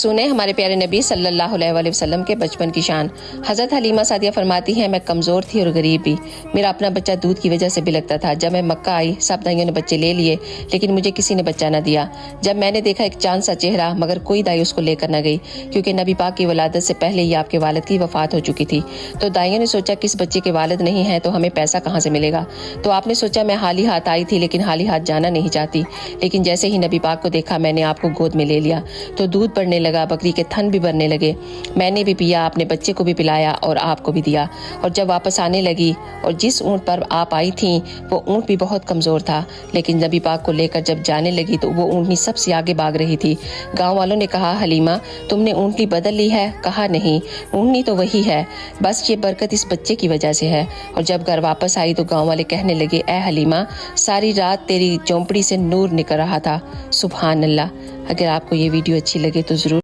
सुने हमारे प्यारे नबी सल्लल्लाहु अलैहि वसल्लम के बचपन की शान। हज़रत हलीमा सादिया फरमाती हैं, मैं कमज़ोर थी और गरीब भी। मेरा अपना बच्चा दूध की वजह से बिलखता था। जब मैं मक्का आई, सब दाइयों ने बच्चे ले लिए, लेकिन मुझे किसी ने बच्चा न दिया। जब मैंने देखा एक चांद सा चेहरा, मगर कोई दाई उसको लेकर न गई, क्योंकि नबी पाक की वलादत से पहले ही आपके वालिद की वफात हो चुकी थी। तो दाइयों ने सोचा कि इस बच्चे के वालिद नहीं है तो हमें पैसा कहाँ से मिलेगा। तो आपने सोचा मैं हाली हाथ आई थी, लेकिन हाली हाथ जाना नहीं चाहती। लेकिन जैसे ही नबी पाक को देखा, मैंने आपको गोद में ले लिया तो दूध बढ़ने लगा, बकरी के थन भी भरने लगे। मैंने भी पिया, अपने बच्चे को भी पिलाया और आपको भी दिया। और जब वापस आने लगी और जिस ऊँट पर आप आई थी वो ऊँट भी बहुत कमज़ोर था, लेकिन नबी पाक को लेकर जब जाने लगी तो वो ऊँटनी सबसे आगे भाग रही थी। गाँव वालों ने कहा, हलीमा तुमने ऊँटनी बदल ली है? कहा नहीं, ऊँटनी तो वही है, बस ये बरकत इस बच्चे की वजह से है। और जब घर वापस आई तो गाँव वाले कहने लगे, ए हलीमा सारी रात तेरी झोंपड़ी से नूर निकल रहा था। सुभान अल्लाह। अगर आपको ये वीडियो अच्छी लगे तो ज़रूर